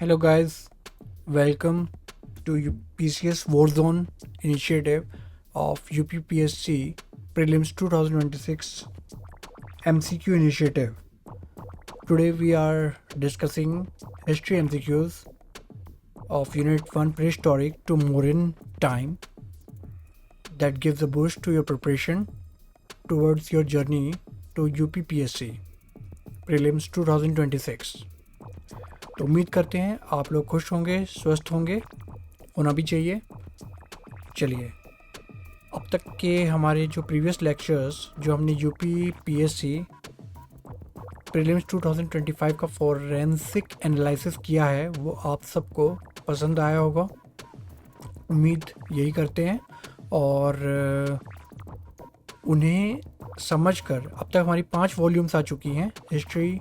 Hello guys, welcome to PCS Warzone initiative of UPPSC Prelims 2026 MCQ initiative. Today we are discussing history MCQs of Unit 1 Prehistoric to Mauryan time that gives a boost to your preparation towards your journey to UPPSC Prelims 2026. तो उम्मीद करते हैं आप लोग खुश होंगे, स्वस्थ होंगे, होना भी चाहिए। चलिए, अब तक के हमारे जो प्रीवियस लेक्चर्स जो हमने यूपी पीएससी प्रीलिम्स 2025 का फॉरेंसिक एनालिसिस किया है वो आप सबको पसंद आया होगा, उम्मीद यही करते हैं। और उन्हें समझकर अब तक हमारी 5 वॉल्यूम्स आ चुकी हैं, history,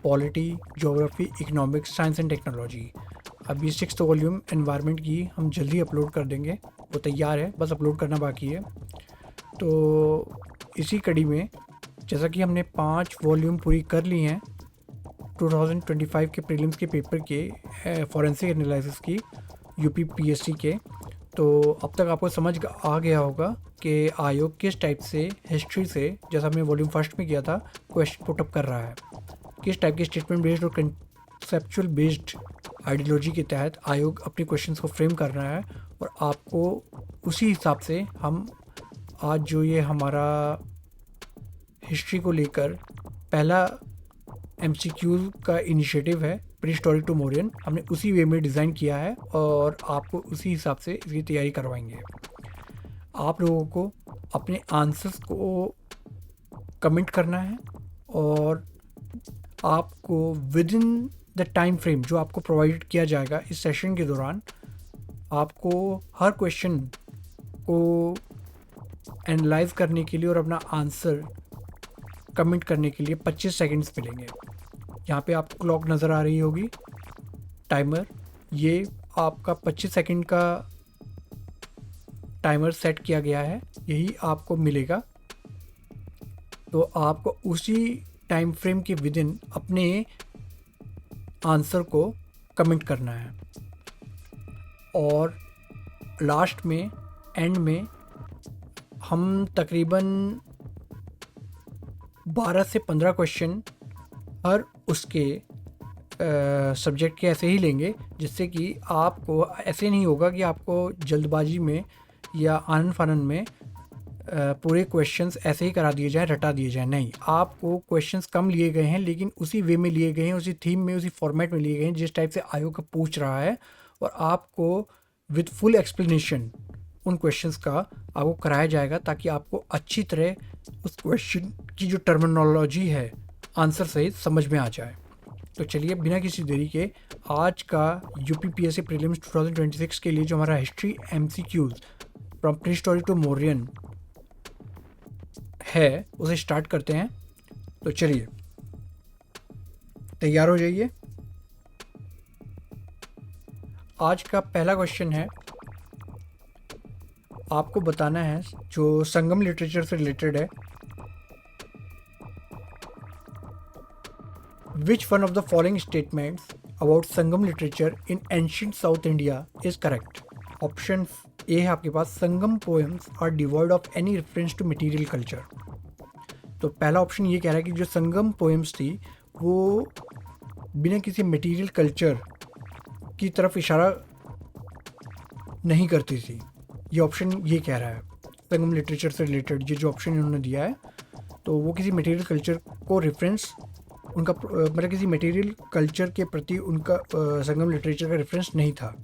polity, geography, economics, science and technology. अभी 6th वॉल्यूम एनवायरनमेंट की हम जल्दी अपलोड कर देंगे, वो तैयार है, बस अपलोड करना बाकी है। तो इसी कड़ी में जैसा कि हमने 5 वॉल्यूम पूरी कर ली हैं 2025 के प्रीलिम्स के पेपर के फॉरेंसिक एनालिसिस की यूपी पीएससी के, तो अब तक आपको समझ आ गया होगा कि आयोग किस टाइप से हिस्ट्री से, जैसा हमने वॉल्यूम फर्स्ट में किया था, क्वेश्चन पुटअप कर रहा है, किस टाइप के स्टेटमेंट बेस्ड और कंसेप्चुअल बेस्ड आइडियोलॉजी के तहत आयोग अपने क्वेश्चंस को फ्रेम कर रहा है। और आपको उसी हिसाब से हम आज जो ये हमारा हिस्ट्री को लेकर पहला एमसीक्यू का इनिशिएटिव है प्रीहिस्टोरिक टू मौर्यन, हमने उसी वे में डिज़ाइन किया है और आपको उसी हिसाब से इसकी तैयारी करवाएंगे। आप लोगों को अपने आंसर्स को कमेंट करना है और आपको with in the time frame जो आपको प्रोवाइड किया जाएगा इस सेशन के दौरान, आपको हर क्वेश्चन को एनालाइज करने के लिए और अपना आंसर कमेंट करने के लिए 25 सेकंड्स मिलेंगे। यहाँ पे आपको क्लॉक नज़र आ रही होगी, टाइमर, ये आपका 25 सेकंड का टाइमर सेट किया गया है, यही आपको मिलेगा। तो आपको उसी टाइम फ्रेम के विद इन अपने आंसर को कमेंट करना है और लास्ट में, एंड में, हम तकरीबन 12 से 15 क्वेश्चन हर उसके सब्जेक्ट के ऐसे ही लेंगे, जिससे कि आपको ऐसे नहीं होगा कि आपको जल्दबाजी में या आनन फानन में पूरे क्वेश्चंस ऐसे ही करा दिए जाएं, रटा दिए जाएं। नहीं, आपको क्वेश्चंस कम लिए गए हैं लेकिन उसी वे में लिए गए हैं, उसी थीम में, उसी फॉर्मेट में लिए गए हैं जिस टाइप से आयोग का पूछ रहा है, और आपको विद फुल एक्सप्लेनेशन उन क्वेश्चंस का आपको कराया जाएगा ताकि आपको अच्छी तरह उस क्वेश्चन की जो टर्मिनोलॉजी है आंसर सहित समझ में आ जाए। तो चलिए, बिना किसी देरी के आज का यूपीपीएससी प्रीलिम्स 2026 के लिए जो हमारा history MCQs from prehistoric to Mauryan है उसे स्टार्ट करते हैं। तो चलिए, तैयार हो जाइए। आज का पहला क्वेश्चन है, आपको बताना है, जो संगम लिटरेचर से रिलेटेड है। Which one of the following statements about Sangam literature in ancient South India is correct? Option A है आपके पास, Sangam poems are devoid of any reference to material culture. तो पहला ऑप्शन ये कह रहा है कि जो संगम पोएम्स थी वो बिना किसी मटेरियल कल्चर की तरफ इशारा नहीं करती थी। ये ऑप्शन ये कह रहा है संगम लिटरेचर से रिलेटेड, ये जो ऑप्शन इन्होंने दिया है, तो वो किसी मटेरियल कल्चर को रेफरेंस, उनका मतलब किसी मटेरियल कल्चर के प्रति उनका संगम लिटरेचर का रेफरेंस नहीं था।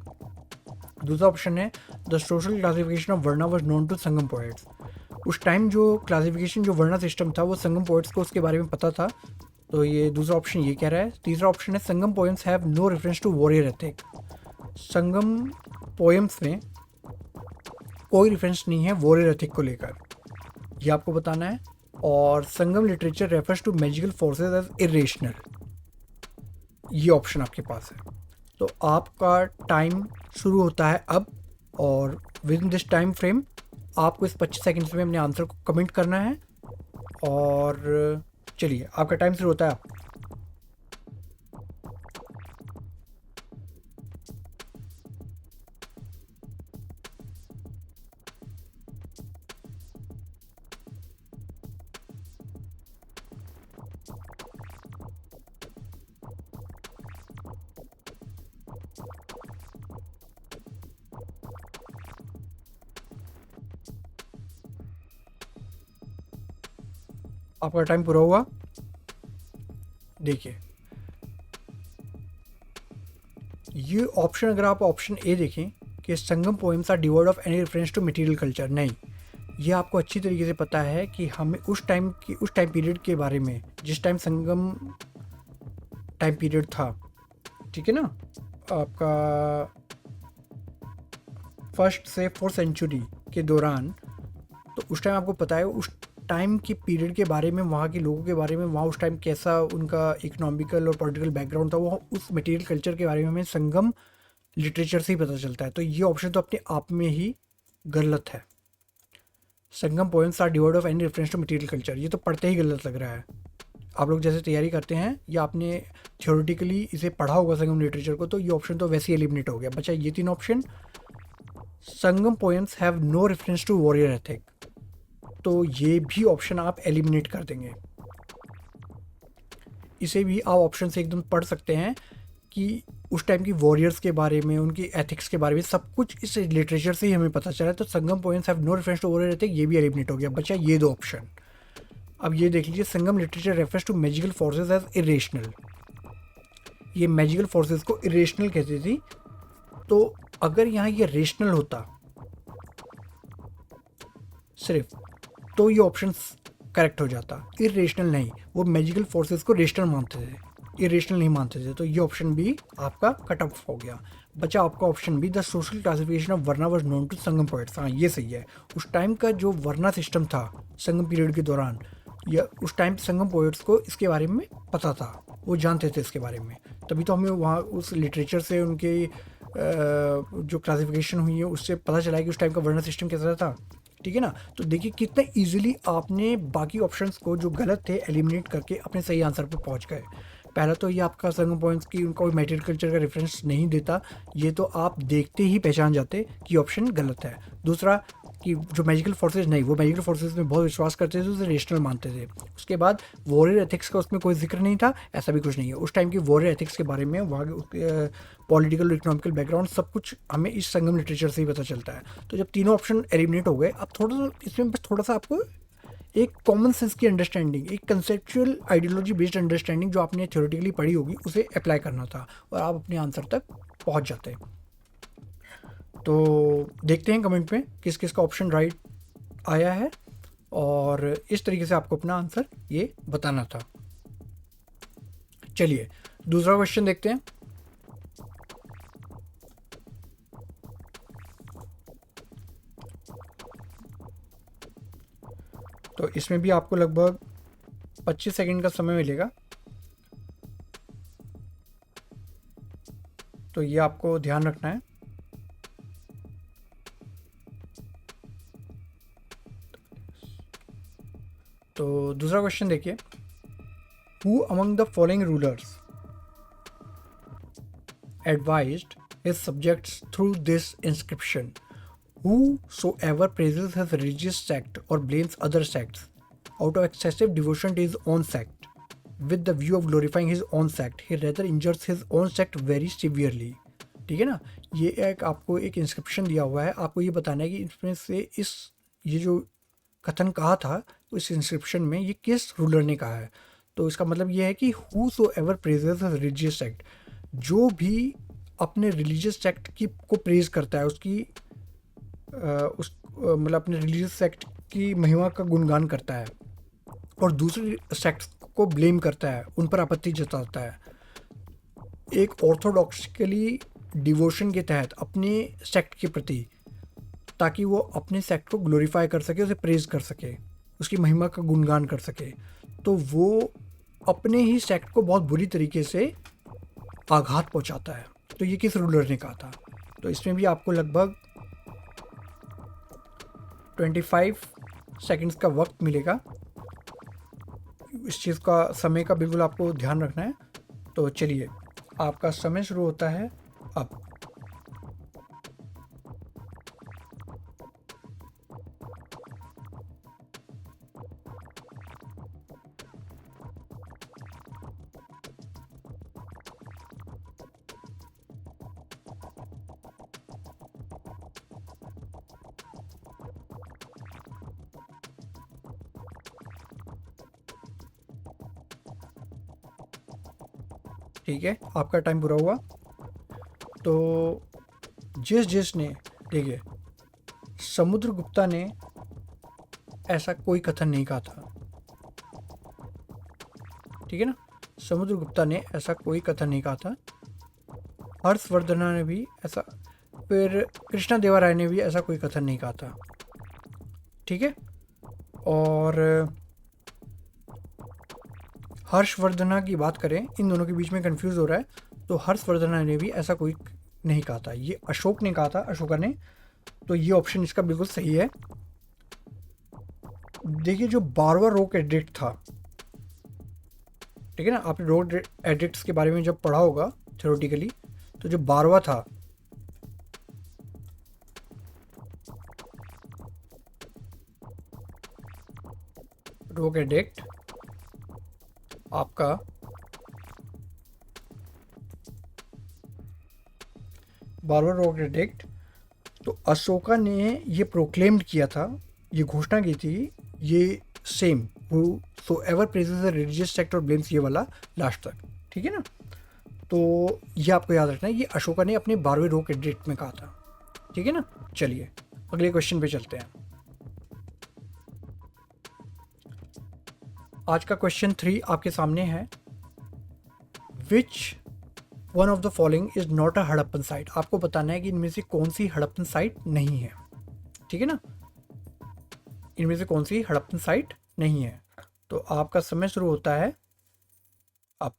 दूसरा ऑप्शन है, the social classification of varna was known to Sangam poets. उस टाइम जो क्लासिफिकेशन, जो वर्णा सिस्टम था, वो संगम पोएट्स को उसके बारे में पता था। तो ये दूसरा ऑप्शन ये कह रहा है। तीसरा ऑप्शन है, Sangam poems have no reference to warrior ethic. Sangam poems में कोई रेफरेंस नहीं है वॉरियर एथिक को लेकर, ये आपको बताना है। और Sangam literature refers to magical forces as irrational, ये ऑप्शन आपके पास है। तो आपका टाइम शुरू होता है अब, और with in this time frame आपको इस 25 सेकंड्स में अपने आंसर को कमेंट करना है। और चलिए, आपका टाइम शुरू होता है। आपका टाइम पूरा हुआ। देखिए ये ऑप्शन, अगर आप ऑप्शन ए देखें कि Sangam poems are devoid of any reference to material culture, नहीं, ये आपको अच्छी तरीके से पता है कि हमें उस टाइम पीरियड के बारे में, जिस टाइम संगम टाइम पीरियड था, ठीक है ना, आपका फर्स्ट से 4th सेंचुरी के दौरान, तो उस टाइम आपको पता है उस टाइम की पीरियड के बारे में, वहाँ के लोगों के बारे में, वहाँ उस टाइम कैसा उनका इकोनॉमिकल और पॉलिटिकल बैकग्राउंड था, वो उस मटेरियल कल्चर के बारे में हमें संगम लिटरेचर से ही पता चलता है। तो ये ऑप्शन तो अपने आप में ही गलत है। Sangam poems are devoid of any reference to material culture, ये तो पढ़ते ही गलत लग रहा है। आप लोग जैसे तैयारी करते हैं या आपने थियोरेटिकली इसे पढ़ा होगा संगम लिटरेचर को, तो ये ऑप्शन तो वैसे ही एलिमिनेट हो गया। बचा ये 3 option. Sangam poems have no reference to warrior ethic, तो ये भी ऑप्शन आप एलिमिनेट कर देंगे। इसे भी आप ऑप्शन से एकदम पढ़ सकते हैं कि उस टाइम की वॉरियर्स के बारे में, उनकी एथिक्स के बारे में सब कुछ इस लिटरेचर से ही हमें पता चला है। तो Sangam poems have no reference to warrior ethic, ये भी एलिमिनेट हो गया। बचा ये 2 ऑप्शन। अब ये देख लीजिए, Sangam literature refers to magical forces as irrational, ये मैजिकल फोर्सेज को इरेशनल कहती थी। तो अगर यहाँ ये रेशनल होता सिर्फ, तो ये ऑप्शन करेक्ट हो जाता। इरेशनल नहीं, वो मैजिकल फोर्सेस को रेशनल मानते थे, इरेशनल नहीं मानते थे। तो ये ऑप्शन भी आपका कट ऑफ हो गया। बचा आपका option b, the social classification of varna was known to Sangam poets. हाँ ये सही है। उस टाइम का जो वर्ना सिस्टम था संगम पीरियड के दौरान, या उस टाइम संगम पोएट्स को इसके बारे में पता था, वो जानते थे इसके बारे में, तभी तो हमें वहाँ उस लिटरेचर से उनके जो क्लासिफिकेशन हुई है उससे पता चला है कि उस टाइम का वर्ना सिस्टम कैसा था। ठीक है ना। तो देखिए कितना इजीली आपने बाकी ऑप्शंस को जो गलत थे एलिमिनेट करके अपने सही आंसर पर पहुंच गए। पहला तो ये आपका संगम पॉइंट्स की उनका कोई मटेरियल कल्चर का रेफरेंस नहीं देता, ये तो आप देखते ही पहचान जाते कि ऑप्शन गलत है। दूसरा कि जो मैजिकल फोर्सेज, नहीं, वो मैजिकल फोर्सेज में बहुत विश्वास करते थे, उसे रेशनल मानते थे। उसके बाद वॉरियर एथिक्स का उसमें कोई जिक्र नहीं था, ऐसा भी कुछ नहीं है। उस टाइम की वॉरियर एथिक्स के बारे में, वहाँ पॉलिटिकल और इकोनॉमिकल बैकग्राउंड सब कुछ हमें इस संगम लिटरेचर से ही पता चलता है। तो जब तीनों ऑप्शन एलिमिनेट हो गए, अब थोड़ा सा इसमें बस थोड़ा सा आपको एक कॉमन सेंस की अंडरस्टैंडिंग, एक कंसेप्चुअल आइडियोलॉजी बेस्ड अंडरस्टैंडिंग जो आपने थ्योरेटिकली पढ़ी होगी उसे अप्लाई करना था, और आप अपने आंसर तक पहुंच जाते हैं। तो देखते हैं कमेंट में किस किस का ऑप्शन राइट आया है, और इस तरीके से आपको अपना आंसर ये बताना था। चलिए दूसरा क्वेश्चन देखते हैं। तो इसमें भी आपको लगभग 25 सेकंड का समय मिलेगा, तो ये आपको ध्यान रखना है। तो दूसरा क्वेश्चन देखिए, who among the following rulers advised his subjects through this inscription, whosoever praises his religious sect or blames other sects out of excessive devotion to his own sect with the view of glorifying his own sect, he rather injures his own sect very severely। ठीक है ना। ये एक आपको एक inscription दिया हुआ है, आपको ये बताना है कि इसमें से ये जो कथन कहा था इस इंस्क्रिप्शन में ये किस रूलर ने कहा है। तो इसका मतलब ये है कि whosoever praises his religious sect, जो भी अपने रिलीजियस सेक्ट की को प्रेज करता है, उसकी मतलब अपने रिलीजियस सेक्ट की महिमा का गुणगान करता है, और दूसरी सेक्ट को ब्लेम करता है, उन पर आपत्ति जताता है, एक ऑर्थोडॉक्सिकली डिवोशन के तहत अपने सेक्ट के प्रति, ताकि वो अपने सेक्ट को ग्लोरीफाई कर सके, उसे प्रेज कर सके, उसकी महिमा का गुणगान कर सके, तो वो अपने ही सेक्ट को बहुत बुरी तरीके से आघात पहुंचाता है। तो ये किस रूलर ने कहा था। तो इसमें भी आपको लगभग 25 सेकंड्स का वक्त मिलेगा, इस चीज़ का समय का बिल्कुल आपको ध्यान रखना है। तो चलिए आपका समय शुरू होता है अब। ठीक है, आपका टाइम पूरा हुआ। तो जिसने, देखिए, समुद्रगुप्ता ने ऐसा कोई कथन नहीं कहा था, ठीक है ना। समुद्रगुप्ता ने ऐसा कोई कथन नहीं कहा था। हर्षवर्धना ने भी ऐसा, फिर कृष्णा देवा राय ने भी ऐसा कोई कथन नहीं कहा था, ठीक है। और हर्षवर्धना की बात करें, इन दोनों के बीच में कंफ्यूज हो रहा है, तो हर्षवर्धना ने भी ऐसा कोई नहीं कहा था, ये अशोक ने कहा था, अशोका ने। तो ये ऑप्शन इसका बिल्कुल सही है। देखिए, जो 12वां रोक एडिक्ट था, ठीक है ना, आपने रोक एडिक्ट्स के बारे में जब पढ़ा होगा थ्योरेटिकली, तो जो 12वां था, रोक एडिक्ट आपका 12वां रोक एडिक्ट, तो अशोका ने ये प्रोक्लेम्ड किया था, ये घोषणा की थी, ये same who so ever praises the religious sect और ब्लेम्स, ये वाला लास्ट तक, ठीक है ना। तो ये आपको याद रखना है, ये अशोका ने अपने 12वें रोक एडिक्ट में कहा था, ठीक है ना। चलिए अगले क्वेश्चन पे चलते हैं। आज का क्वेश्चन 3 आपके सामने है। Which one of the following is not a Harappan site. आपको बताना है कि इनमें से कौन सी हड़प्पन साइट नहीं है, ठीक है ना। इनमें से कौन सी हड़प्पन साइट नहीं है। तो आपका समय शुरू होता है अब।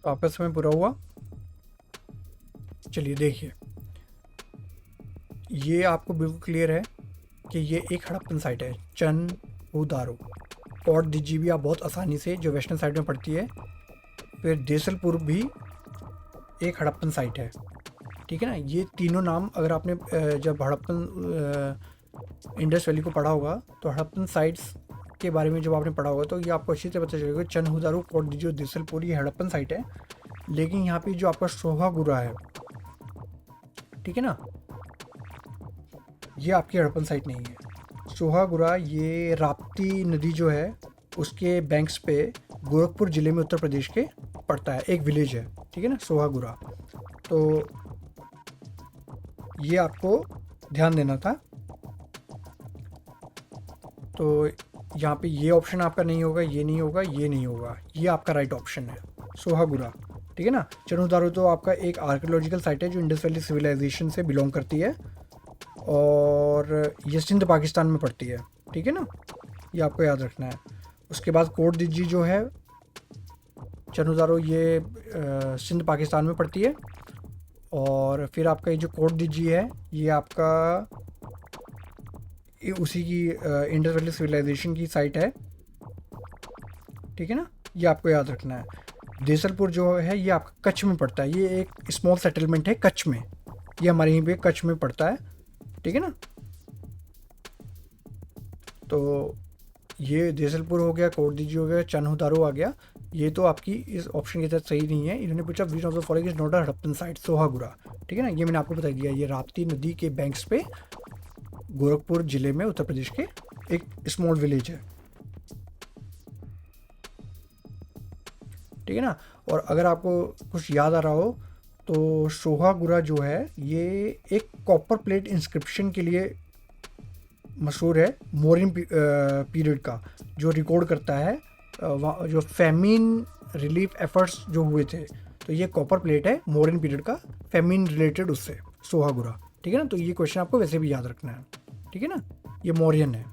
तो आपका समय पूरा हुआ। चलिए देखिए, ये आपको बिल्कुल क्लियर है कि ये एक हड़प्पन साइट है, चनहुदारो। कोट दीजिए भी आप बहुत आसानी से, जो वेस्टर्न साइड में पड़ती है। फिर देसलपुर भी एक हड़प्पन साइट है, ठीक है ना। ये तीनों नाम अगर आपने जब हड़प्पन इंडस वैली को पढ़ा होगा, तो हड़प्पन साइट्स के बारे में जब आपने पढ़ा होगा, तो ये आपको अच्छी से पता चलेगा। चनहुदारो, कोट दीजिए, देसलपुर, ये हड़प्पन साइट है। लेकिन यहाँ पे जो आपका सोहागुरा है, ठीक है ना, ये आपकी हड़प्पन साइट नहीं है। सोहागुरा ये राप्ती नदी जो है उसके बैंक्स पे गोरखपुर ज़िले में उत्तर प्रदेश के पड़ता है, एक विलेज है, ठीक है ना, सोहागुरा। तो ये आपको ध्यान देना था। तो यहाँ पे ये ऑप्शन आपका नहीं होगा, ये नहीं होगा, ये नहीं होगा, ये आपका राइट ऑप्शन है, सोहागुरा, ठीक है ना। चनहुदारो तो आपका एक आर्कियोलॉजिकल साइट है जो इंडस वैली सिविलाइजेशन से बिलोंग करती है, और ये सिंध पाकिस्तान में पड़ती है, ठीक है ना, ये आपको याद रखना है। उसके बाद कोट दीजी जो है, चनहुदारो, ये सिंध पाकिस्तान में पड़ती है। और फिर आपका ये जो कोट दीजी है, ये आपका ये उसी की इंडस वैली सिविलाइजेशन की साइट है, ठीक है ना, ये आपको याद रखना है। देसलपुर जो है ये आपका कच्छ में पड़ता है, ये एक स्मॉल सेटलमेंट है कच्छ में, ये हमारे यहीं पे कच्छ में पड़ता है, ठीक है ना। तो ये देसलपुर हो गया, कोट दीजी हो गया, चनहुदारो आ गया। ये तो आपकी इस ऑप्शन के तहत सही नहीं है। इन्होंने पूछा which of the following is not a Harappan site, Sohagaura, ठीक है ना, ये मैंने आपको बता दिया। ये राप्ती नदी के बैंक्स पे गोरखपुर ज़िले में उत्तर प्रदेश के एक स्मॉल विलेज है, ठीक है ना। और अगर आपको कुछ याद आ रहा हो, तो सोहागुरा जो है ये एक कॉपर प्लेट इंस्क्रिप्शन के लिए मशहूर है, मौर्यन पीरियड का, जो रिकॉर्ड करता है जो फेमिन रिलीफ एफर्ट्स जो हुए थे। तो ये कॉपर प्लेट है मौर्यन पीरियड का, फेमिन रिलेटेड उससे, सोहागुरा, ठीक है ना। तो ये क्वेश्चन आपको वैसे भी याद रखना है, ठीक है ना, ये मौर्यन है।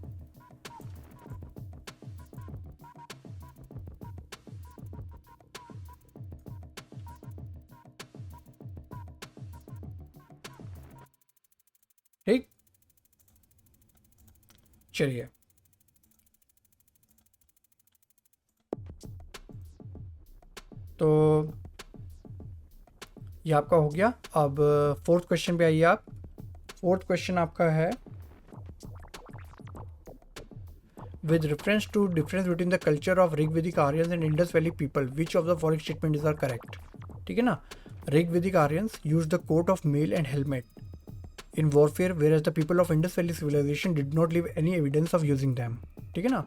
ठीक, चलिए तो ये आपका हो गया। अब फोर्थ क्वेश्चन पे आइए आप। फोर्थ क्वेश्चन आपका है, with reference to difference between the culture of Rigvedic Aryans and Indus Valley people, which of the following statements are correct? ठीक है ना, Rigvedic Aryans used the coat of mail and helmet in warfare, whereas the people of Indus Valley civilization did not leave any evidence of using them. ठीक है ना,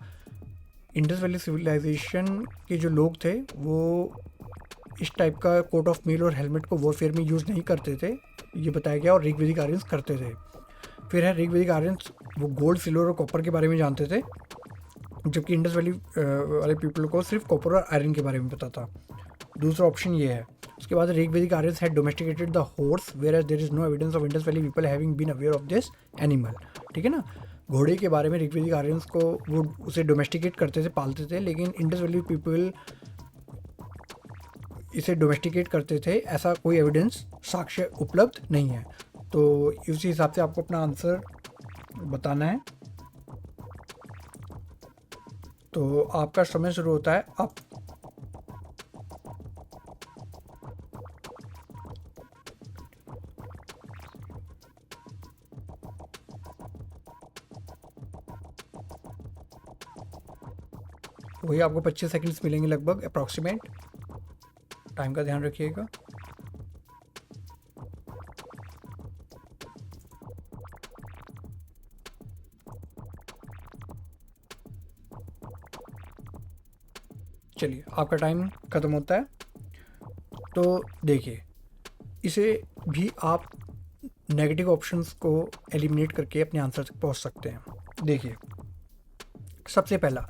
Indus valley civilisation के जो लोग थे वो इस टाइप का कोट ऑफ मेल और हेलमेट को वॉरफेयर में यूज़ नहीं करते थे, ये बताया गया, और ऋग्वेदिक आर्यंस करते थे। फिर है ऋग्वेदिक आर्यंस वो गोल्ड, सिल्वर और कॉपर के बारे में जानते थे, जबकि इंडस वैली वाले पीपल को सिर्फ कॉपर और आयरन के बारे में पता था। दूसरा ऑप्शन ये है। उसके बाद Rigvedic Aryans had domesticated the horse, whereas there is no evidence of Indus valley people having been aware of this animal. ठीक है ना, घोड़े के बारे में ऋग्वेदिक आर्यंस को वो उसे डोमेस्टिकेट करते थे, पालते थे, लेकिन इंडस वैली पीपल इसे डोमेस्टिकेट करते थे, ऐसा कोई एविडेंस, साक्ष्य उपलब्ध नहीं है। तो उसी हिसाब से आपको अपना आंसर बताना है। तो आपका समय शुरू होता है अब। वही आपको 25 सेकंड्स मिलेंगे लगभग अप्रॉक्सीमेट। टाइम का ध्यान रखिएगा। चलिए, आपका टाइम ख़त्म होता है। तो देखिए, इसे भी आप नेगेटिव ऑप्शंस को एलिमिनेट करके अपने आंसर तक पहुंच सकते हैं। देखिए, सबसे पहला,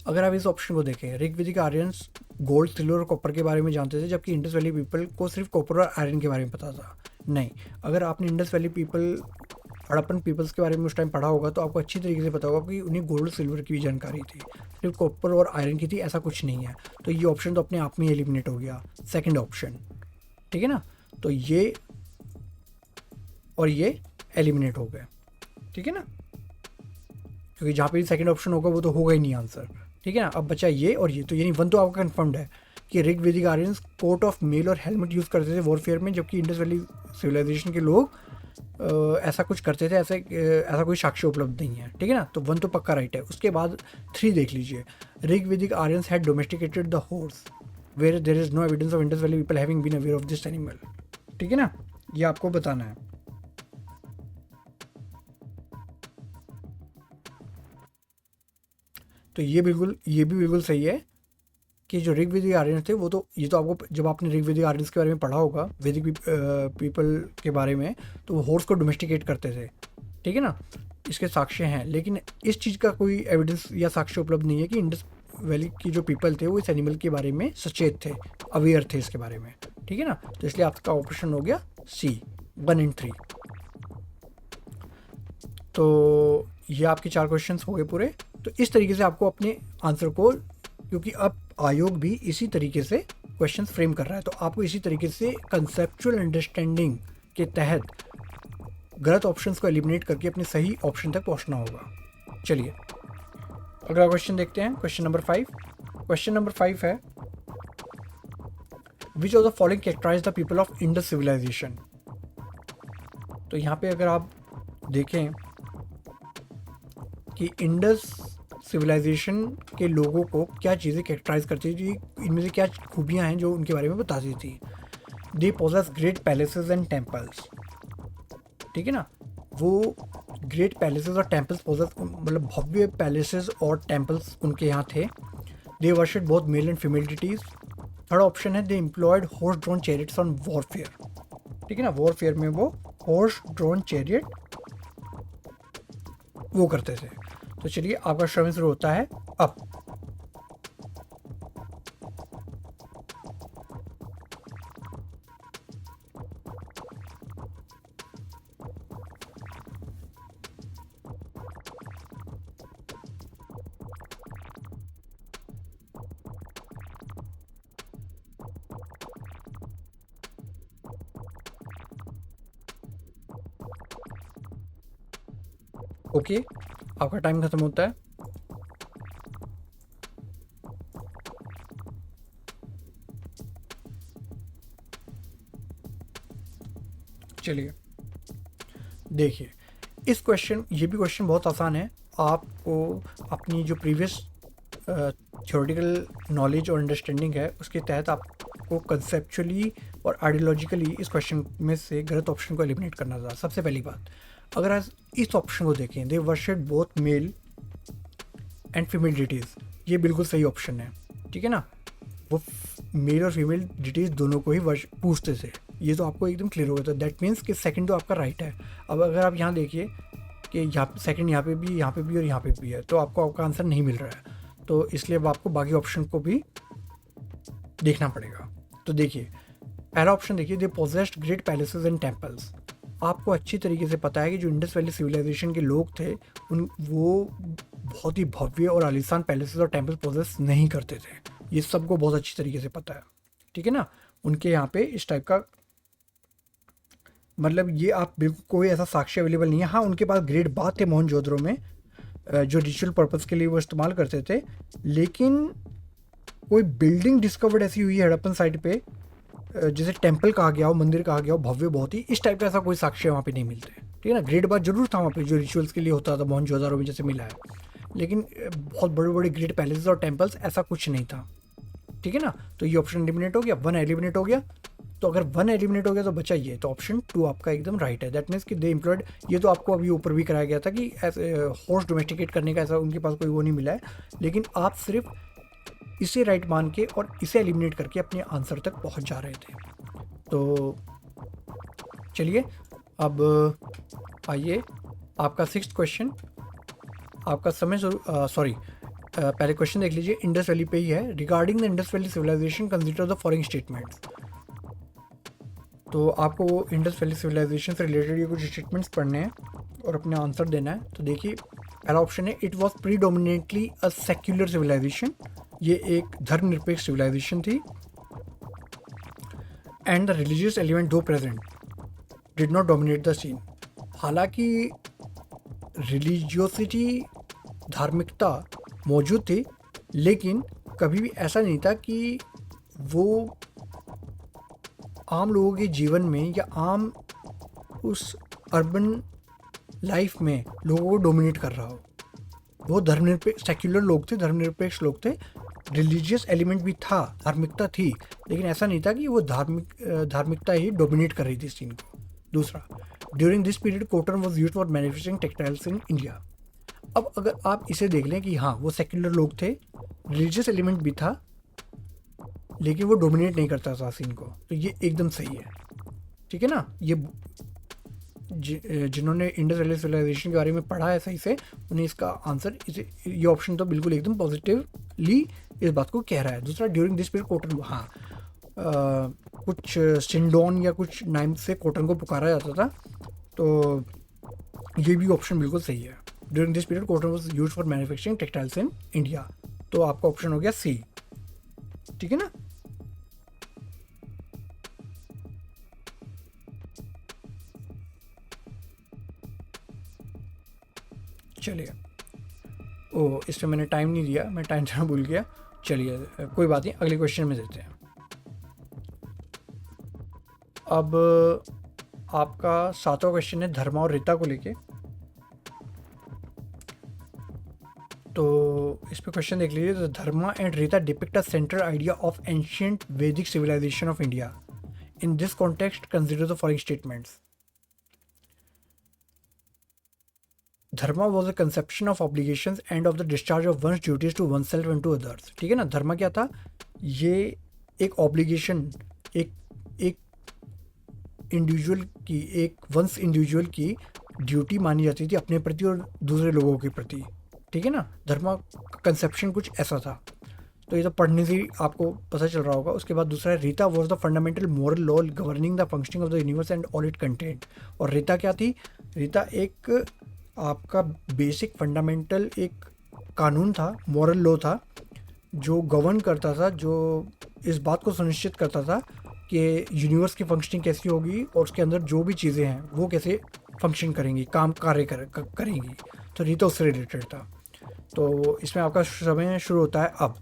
अगर आप इस ऑप्शन को देखें, ऋग्वेदिक आर्यंस गोल्ड, सिल्वर और कॉपर के बारे में जानते थे, जबकि इंडस वैली पीपल को सिर्फ कॉपर और आयरन के बारे में पता था। नहीं, अगर आपने Indus valley people, Harappan peoples के बारे में उस टाइम पढ़ा होगा तो आपको अच्छी तरीके से पता होगा कि उन्हें गोल्ड सिल्वर की भी जानकारी थी, सिर्फ कॉपर और आयरन की थी, ऐसा कुछ नहीं है। तो ये ऑप्शन तो अपने आप में एलिमिनेट हो गया, सेकंड ऑप्शन। ठीक है ना, तो ये और ये एलिमिनेट हो गए। ठीक है ना, क्योंकि जहाँ पे भी सेकंड ऑप्शन होगा वो तो होगा ही नहीं आंसर। ठीक है ना, अब बचा ये और ये, तो यानी वन तो आपका कन्फर्म्ड है कि ऋग्वेदिक आर्यंस कोट ऑफ मेल और हेलमेट यूज़ करते थे वॉरफेयर में, जबकि इंडस वैली सिविलाइजेशन के लोग ऐसा कुछ करते थे, ऐसा कोई साक्ष्य उपलब्ध नहीं है। ठीक है ना, तो वन तो पक्का राइट है। उसके बाद 3 देख लीजिए, Rigvedic Aryans had domesticated the horse, where there is no evidence of Indus valley people having been aware of this animal. ठीक है ना, ये आपको बताना है। तो ये भी बिल्कुल सही है कि जो ऋग्वेदिक आर्यंस थे वो तो, ये तो आपको, जब आपने ऋग्वेदिक आर्यंस के बारे में पढ़ा होगा, वैदिक पीपल के बारे में, तो वो हॉर्स को डोमेस्टिकेट करते थे। ठीक है ना, इसके साक्ष्य हैं, लेकिन इस चीज़ का कोई एविडेंस या साक्ष्य उपलब्ध नहीं है कि इंडस वैली की जो पीपल थे वो इस एनिमल के बारे में सचेत थे, अवेयर थे इसके बारे में। ठीक है ना, तो इसलिए आपका ऑप्शन हो गया सी, 1 और 3। तो ये आपके 4 क्वेश्चंस हो गए पूरे। तो इस तरीके से आपको अपने आंसर को, क्योंकि अब आयोग भी इसी तरीके से क्वेश्चंस फ्रेम कर रहा है, तो आपको इसी तरीके से कंसेप्चुअल अंडरस्टैंडिंग के तहत गलत ऑप्शंस को एलिमिनेट करके अपने सही ऑप्शन तक पहुंचना होगा। चलिए, अगला क्वेश्चन देखते हैं, क्वेश्चन नंबर 5। क्वेश्चन नंबर 5 है, which of the following characterize the people of Indus civilization. तो यहाँ पे अगर आप देखें कि इंडस सिविलाइजेशन के लोगों को क्या चीज़ें कैरेक्टराइज करती थी, इनमें से क्या खूबियाँ हैं जो उनके बारे में बताती थी। They possess great palaces and temples. ठीक है ना, वो ग्रेट पैलेसेस और टेम्पल्स पोजेस, मतलब भव्य पैलेसेस और टेम्पल्स उनके यहाँ थे। They worship both male and female deities. Third option है, they employed horse drawn chariots on warfare. ठीक है ना, वॉरफेयर में वो हॉर्स ड्रोन चैरियट वो करते थे। तो चलिए, आपका समय शुरू होता है अब। ओके, आपका टाइम खत्म होता है। चलिए, देखिए, इस क्वेश्चन ये भी क्वेश्चन बहुत आसान है। आपको अपनी जो प्रीवियस थ्योरेटिकल नॉलेज और अंडरस्टैंडिंग है उसके तहत आपको कंसेप्चुअली और आइडियोलॉजिकली इस क्वेश्चन में से गलत ऑप्शन को एलिमिनेट करना था। सबसे पहली बात, अगर आज इस ऑप्शन को देखें, they worship both male and female deities, ये बिल्कुल सही ऑप्शन है, ठीक है ना। वो मेल और फीमेल डिटीज़ दोनों को ही पूछते थे, ये तो आपको एकदम क्लियर हो गया था। दैट मीन्स कि सेकंड तो आपका राइट है। अब अगर आप यहाँ देखिए कि यहाँ सेकंड यहाँ पे भी, यहाँ पे भी और यहाँ पे भी है, तो आपको आपका आंसर नहीं मिल रहा है, तो इसलिए अब आपको बाकी ऑप्शन को भी देखना पड़ेगा। तो देखिए, पहला ऑप्शन देखिए, they possessed great palaces and temples. आपको अच्छी तरीके से पता है कि जो इंडस वैली सिविलाइजेशन के लोग थे वो बहुत ही भव्य और आलीशान पैलेसेस और टेम्पल पोजेस नहीं करते थे, ये सबको बहुत अच्छी तरीके से पता है, ठीक है ना। उनके यहाँ पे इस टाइप का, मतलब ये आप बिल्कुल कोई ऐसा साक्ष्य अवेलेबल नहीं है। हाँ, उनके पास ग्रेट बाथ थे मोहनजोदड़ो में, जो रिचुअल पर्पज़ के लिए वो इस्तेमाल करते थे, लेकिन कोई बिल्डिंग डिस्कवर्ड ऐसी हुई है हड़प्पन साइट पे जिसे टेम्पल कहा गया हो, मंदिर कहा गया हो, भव्य बहुत ही, इस टाइप का ऐसा कोई साक्ष्य वहाँ पे नहीं मिलते, ठीक है ना। ग्रेट बाथ जरूर था वहाँ पे जो रिचुअल्स के लिए होता था मोहनजोदड़ो में जैसे मिला है, लेकिन बहुत बड़े बड़े ग्रेट पैलेसेस और टेम्पल्स ऐसा कुछ नहीं था, ठीक है ना। तो ये ऑप्शन एलिमिनेट हो गया, वन एलिमिनेट हो गया। तो अगर वन एलिमिनेट हो गया तो बचा ये, तो ऑप्शन 2 आपका एकदम राइट है। दैट मीन्स कि दे एम्प्लॉयड, ये तो आपको अभी ऊपर भी कराया गया था कि ऐसे हॉर्स डोमेस्टिकेट करने का ऐसा उनके पास कोई वो नहीं मिला है, लेकिन आप सिर्फ इसे राइट मान के और इसे एलिमिनेट करके अपने आंसर तक पहुंच जा रहे थे। तो चलिए, अब आइए आपका 6th क्वेश्चन, आपका समय सॉरी पहले क्वेश्चन देख लीजिए, इंडस वैली पे ही है। Regarding the Indus valley civilization consider the following statements. तो आपको इंडस वैली सिविलाइजेशन से रिलेटेड ये कुछ स्टेटमेंट्स पढ़ने हैं और अपने आंसर देना है। तो देखिए, पहला ऑप्शन है, it was predominantly a secular civilization, ये एक धर्मनिरपेक्ष सिविलाइजेशन थी। And the religious element though present did not dominate the scene. हालांकि रिलीजियोसिटी, धार्मिकता मौजूद थी, लेकिन कभी भी ऐसा नहीं था कि वो आम लोगों के जीवन में या आम उस अर्बन लाइफ में लोगों को डोमिनेट कर रहा हो। वो धर्मनिरपेक्ष सेक्युलर लोग थे, धर्मनिरपेक्ष लोग थे, रिलीजियस एलिमेंट भी था, धार्मिकता थी, लेकिन ऐसा नहीं था कि वो धार्मिकता ही डोमिनेट कर रही थी सीन को। दूसरा, during this period cotton was use for manufacturing textiles in India. अब अगर आप इसे देख लें कि हाँ, वो सेक्युलर लोग थे, रिलीजियस एलिमेंट भी था, लेकिन वो डोमिनेट नहीं करता था सीन को, तो ये एकदम सही है, ठीक है ना। ये जिन्होंने इंडस वैली सिविलाइजेशन के बारे में पढ़ा है सही से, उन्हें इसका आंसर ये ऑप्शन तो बिल्कुल एकदम पॉजिटिवली इस बात को कह रहा है। दूसरा, ड्यूरिंग दिस पीरियड कॉटन, हाँ कुछ सिंडोन या कुछ नाम से कॉटन को पुकारा जाता था, तो ये भी ऑप्शन बिल्कुल सही है। During this period cotton was use for manufacturing textiles in India, तो आपका ऑप्शन हो गया सी, ठीक है ना। चलिए, ओ इसमें मैंने टाइम नहीं दिया, मैं टाइम देना भूल गया। चलिए कोई बात नहीं, अगले क्वेश्चन में देते हैं। अब आपका 7वां क्वेश्चन है धर्मा और रीता को लेके। तो इस पे क्वेश्चन देख लीजिए, dharma and rita depict a central idea of ancient Vedic civilization of India. In this context consider the following statements. Dharma was a conception of obligations and of the discharge of one's duties to oneself and to others, ठीक है ना। धर्मा क्या था, ये एक obligation, एक एक individual की, एक वंस इंडिविजुअल की ड्यूटी मानी जाती थी अपने प्रति और दूसरे लोगों के प्रति, ठीक है ना। धर्मा का कंसेप्शन कुछ ऐसा था, तो ये तो पढ़ने से ही आपको पता चल रहा होगा। उसके बाद दूसरा है, Rita was the fundamental moral law governing the functioning of the universe and all it content. और रीता क्या थी, रीता एक आपका बेसिक फंडामेंटल एक कानून था, मॉरल लॉ था, जो गवर्न करता था, जो इस बात को सुनिश्चित करता था कि यूनिवर्स की फंक्शनिंग कैसी होगी और उसके अंदर जो भी चीज़ें हैं वो कैसे फंक्शन करेंगी, काम कार्य करेंगी। तो रीता उससे रिलेटेड था। तो इसमें आपका समय शुरू होता है अब।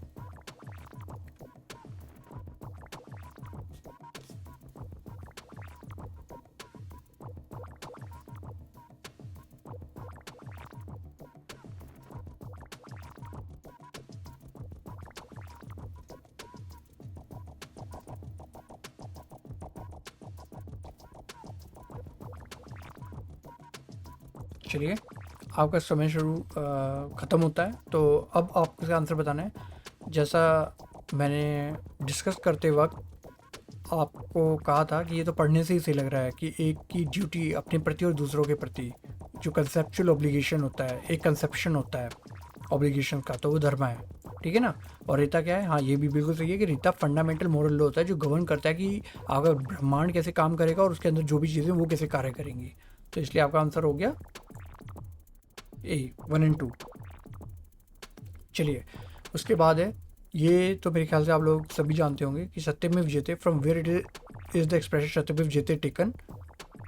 चलिए, आपका समय शुरू ख़त्म होता है, तो अब आपको इसका आंसर बताना है। जैसा मैंने डिस्कस करते वक्त आपको कहा था कि ये तो पढ़ने से ही सही लग रहा है कि एक की ड्यूटी अपने प्रति और दूसरों के प्रति जो कंसेप्चुअल ऑब्लिगेशन होता है, एक कंसेप्शन होता है ऑब्लिगेशन का, तो वो धर्म है। ठीक है ना। और रीता क्या है? हाँ, ये भी बिल्कुल सही है कि रीता फंडामेंटल मोरल लॉ होता है जो गवर्न करता है कि आपका ब्रह्मांड कैसे काम करेगा और उसके अंदर जो भी चीज़ें वो कैसे कार्य करेंगी। तो इसलिए आपका आंसर हो गया ए, 1 एंड 2। चलिए, उसके बाद है, ये तो मेरे ख्याल से आप लोग सभी जानते होंगे कि Satyameva Jayate, from where it is the expression Satyameva Jayate taken.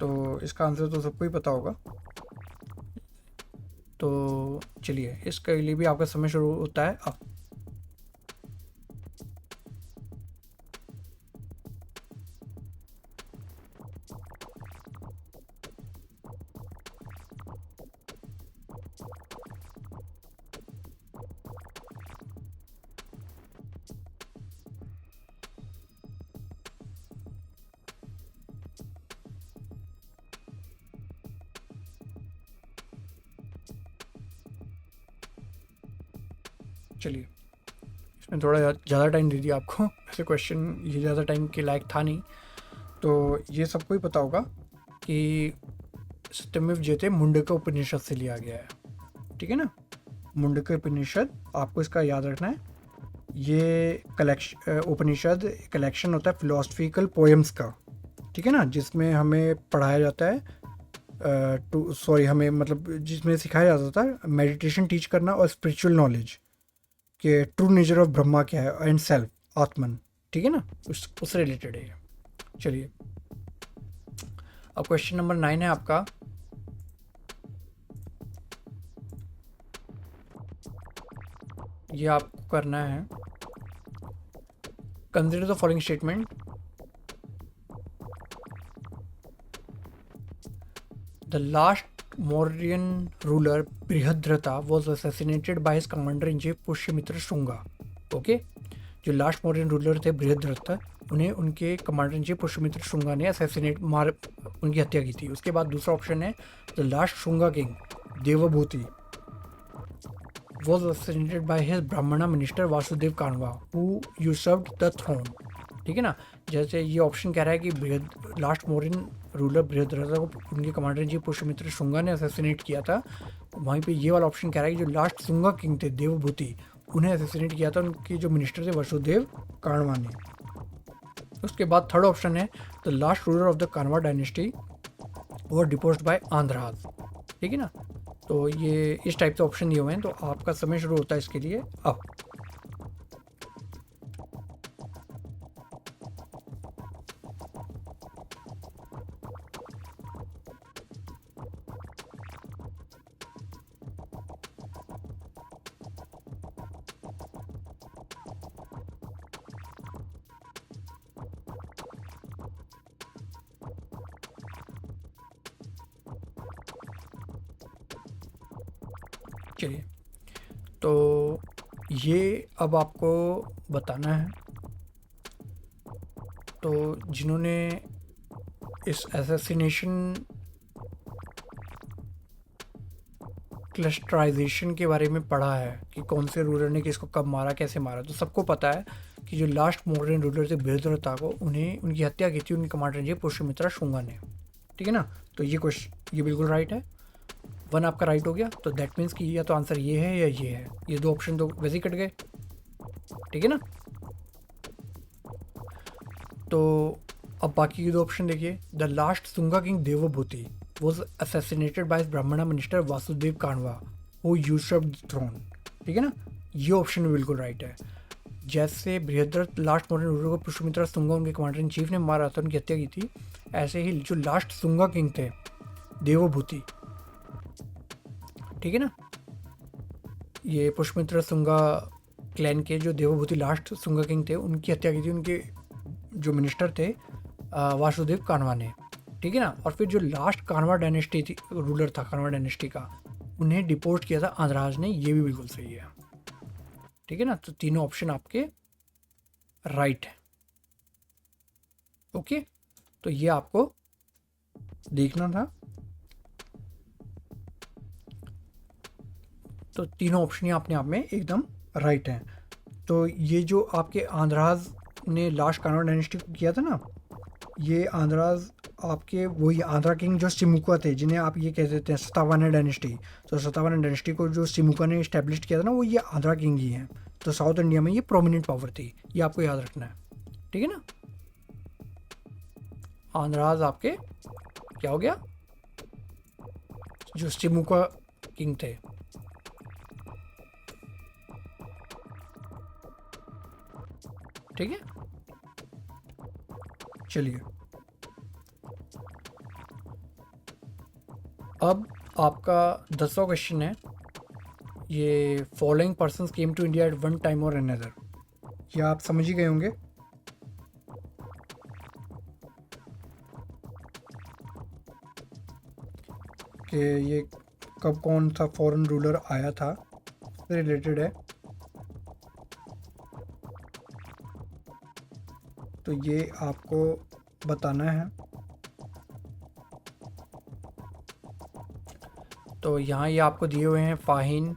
तो इसका आंसर तो सबको ही पता होगा। तो चलिए, इसके लिए भी आपका समय शुरू होता है अब। चलिए, इसमें थोड़ा ज़्यादा टाइम दे दिया आपको। ऐसे क्वेश्चन ये ज़्यादा टाइम के लायक था नहीं। तो ये सबको ही पता होगा कि सत्यमेव जयते मुंडका उपनिषद से लिया गया है। ठीक है ना। मुंडका उपनिषद, आपको इसका याद रखना है। ये उपनिषद कलेक्शन होता है फिलोसफिकल पोएम्स का। ठीक है ना, जिसमें हमें पढ़ाया जाता है हमें मतलब जिसमें सिखाया जाता था मेडिटेशन टीच करना और स्पिरिचुअल नॉलेज कि ट्रू नेचर ऑफ ब्रह्मा क्या है एंड सेल्फ आत्मन। ठीक है ना, उससे रिलेटेड है ये। चलिए, अब क्वेश्चन नंबर 9 है आपका। ये आपको करना है, consider the following statement. The last Mauryan ruler Brihadratha was assassinated by his commander in chief Pushyamitra Shunga. Okay, जो लास्ट मौर्यन रूलर थे बृहद्रथा, उन्हें उनके commander in chief Pushyamitra Shunga ने उनकी हत्या की थी। उसके बाद दूसरा ऑप्शन है, the last Shunga king Devabhuti was assassinated by his ब्राह्मणा मिनिस्टर वासुदेव कानवा who usurped the throne। ठीक है ना। जैसे ये ऑप्शन कह रहा है कि लास्ट मौर्यन रूलर बृहद्रथा को उनके commander in chief Pushyamitra Shunga ने असैसिनेट किया था। वहीं पे ये वाला ऑप्शन कह रहा है कि जो लास्ट शुंगा किंग थे देवभूति, उन्हें असैसिनेट किया था उनके जो मिनिस्टर थे वसुदेव कानवा ने। उसके बाद थर्ड ऑप्शन है, the last ruler of the कानवा डायनेस्टी वो डिपोज्ड बाय आंध्राज। ठीक है ना। तो ये इस टाइप से ऑप्शन दिए हुए हैं। तो आपका समय शुरू होता है इसके लिए अब। चलिए, तो ये अब आपको बताना है। तो जिन्होंने इस असैसिनेशन क्लस्टराइजेशन के बारे में पढ़ा है कि कौन से रूलर ने किसको कब मारा, कैसे मारा, तो सबको पता है कि जो लास्ट मॉडर्न रूलर थे बृहद्रथा को, उन्हें उनकी हत्या की थी उनके कमांडर जी पुष्यमित्रा शुंगा ने। ठीक है ना। तो ये क्वेश्चन ये बिल्कुल राइट है। 1 आपका राइट हो गया। तो दैट मीन्स कि या तो आंसर ये है या ये है। ये दो ऑप्शन तो वैसे ही कट गए। ठीक है ना। तो अब बाकी के दो ऑप्शन देखिए। The last Shunga king Devabhuti was assassinated bye ब्राह्मणा मिनिस्टर वासुदेव कानवा हु यूसर्प्ड द थ्रोन। ठीक है ना। ये ऑप्शन भी बिल्कुल राइट है। जैसे बृहद्रथ लास्ट मॉडर्न रूलर को पुष्यमित्रा शुंगा उनके कमांडर इन चीफ ने मारा था, उनकी हत्या की थी, ऐसे ही जो लास्ट शुंगा किंग थे देवभूति, ठीक है ना, ये पुष्यमित्रा शुंगा क्लैन के जो देवभूति लास्ट शुंगा किंग थे, उनकी हत्या की थी उनके जो मिनिस्टर थे वासुदेव कानवा ने। ठीक है ना। और फिर जो लास्ट कानवा डायनेस्टी थी, रूलर था कानवा डायनेस्टी का, उन्हें डिपोज किया था आंध्राज ने। ये भी बिल्कुल सही है। ठीक है ना। तो तीनों ऑप्शन आपके राइट है। ओके, तो ये आपको देखना था। तो तीनों ऑप्शन ही अपने आप में एकदम राइट हैं। तो ये जो आपके आंध्राज ने लास्ट कान्हा डायनेस्टी को किया था ना, ये आंध्राज आपके वही आंध्रा किंग जो सिमुका थे, जिन्हें आप ये कह देते हैं सतावाहना डायनेस्टी। तो सतावाहना डायनेस्टी को जो सिमुका ने इस्टेब्लिश किया था ना, वो ये आंध्रा किंग ही हैं। तो साउथ इंडिया में ये प्रोमिनेंट पावर थी, ये आपको याद रखना है, ठीक है ना। आंध्राज आपके क्या हो गया, जो सिमुका किंग थे। ठीक है, चलिए अब आपका 10वां क्वेश्चन है, ये following persons came to India at one time और अनदर। ये आप समझ ही गए होंगे। कि ये कब कौन सा फॉरेन रूलर आया था, रिलेटेड है। तो ये आपको बताना है। तो यहाँ ये आपको दिए हुए हैं फाहिन,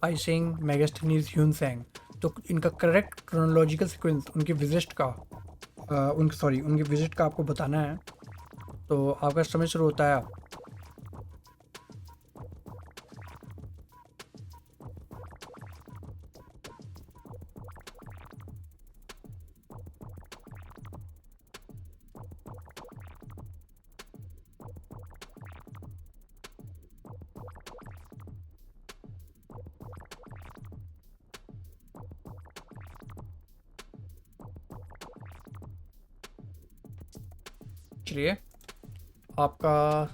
आइसिंग, मेगास्थनीज, ह्यूनसेंग। तो इनका करेक्ट क्रोनोलॉजिकल सीक्वेंस उनके विजिट का उनके विजिट का आपको बताना है। तो आपका समय शुरू होता है। चलिए आपका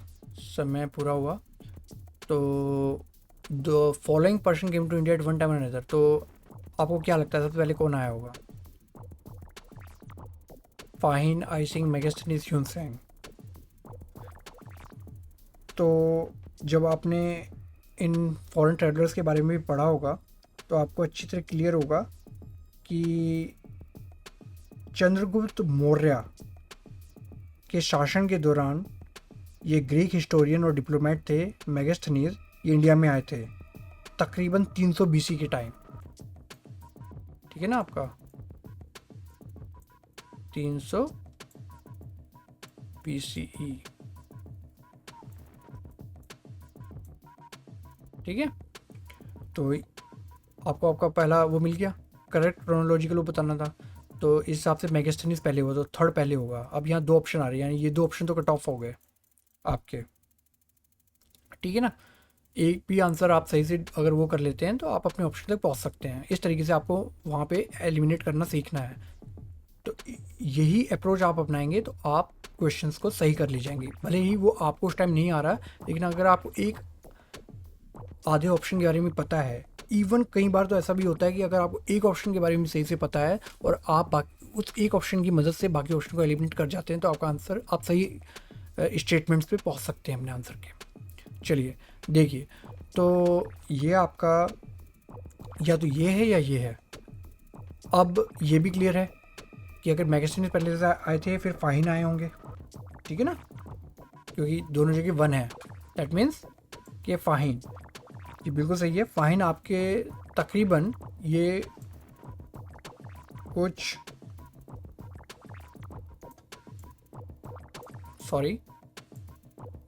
समय पूरा हुआ। तो the following person came to India at one time and another. तो आपको क्या लगता है सबसे पहले कौन आया होगा? Fahien, I Tsing, Megasthenes, Hiuen Tsang. तो जब आपने इन फॉरेन ट्रेवलर्स के बारे में भी पढ़ा होगा तो आपको अच्छी तरह क्लियर होगा कि चंद्रगुप्त मौर्य के शासन के दौरान ये ग्रीक हिस्टोरियन और डिप्लोमेट थे मेगास्थनीज, ये इंडिया में आए थे तकरीबन 300 BC के टाइम। ठीक है ना, आपका 300 BCE। ठीक है, तो आपको आपका पहला वो मिल गया, करेक्ट क्रोनोलॉजिकल वो बताना था। तो इस हिसाब से मेगास्थनीज पहले हुआ, तो थर्ड पहले होगा। अब यहाँ 2 ऑप्शन आ रहे हैं, यानी ये 2 ऑप्शन तो कट ऑफ हो गए आपके। ठीक है ना, एक भी आंसर आप सही से अगर वो कर लेते हैं तो आप अपने ऑप्शन तक पहुंच सकते हैं। इस तरीके से आपको वहाँ पे एलिमिनेट करना सीखना है। तो यही अप्रोच आप अपनाएंगे तो आप क्वेश्चंस को सही कर ले जाएंगे। भले ही वो आपको उस टाइम नहीं आ रहा, लेकिन अगर आपको एक आधे ऑप्शन के बारे में पता है, इवन कई बार तो ऐसा भी होता है कि अगर आपको एक ऑप्शन के बारे में सही से पता है और आप उस एक ऑप्शन की मदद से बाकी ऑप्शन को एलिमिनेट कर जाते हैं, तो आपका आंसर, आप सही स्टेटमेंट्स पे पहुंच सकते हैं अपने आंसर के। चलिए देखिए, तो ये आपका या तो ये है या ये है। अब ये भी क्लियर है कि अगर मेगास्थनीज पहले से आए थे फिर फाहिन आए होंगे। ठीक है ना, क्योंकि दोनों जगह 1 है, दैट मीन्स कि फाहिन, ये बिल्कुल सही है। फाहिन आपके तकरीबन ये कुछ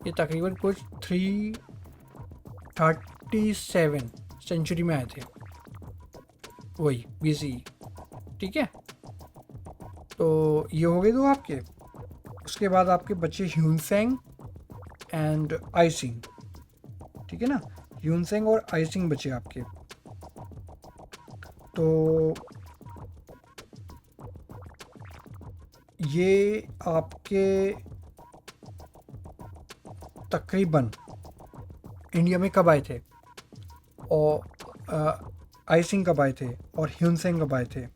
ये तकरीबन कुछ 337 सेंचुरी में आए थे, वही BCE। ठीक है, तो ये हो गए 2 आपके। उसके बाद आपके बच्चे ह्यूनसेंग एंड आइसिंग। ठीक है ना, ह्यूनसेंग और आइसिंग बचे आपके। तो ये आपके तकरीबन इंडिया में कब आए थे, और आइसिंग कब आए थे और ह्यूनसेंग कब आए थे।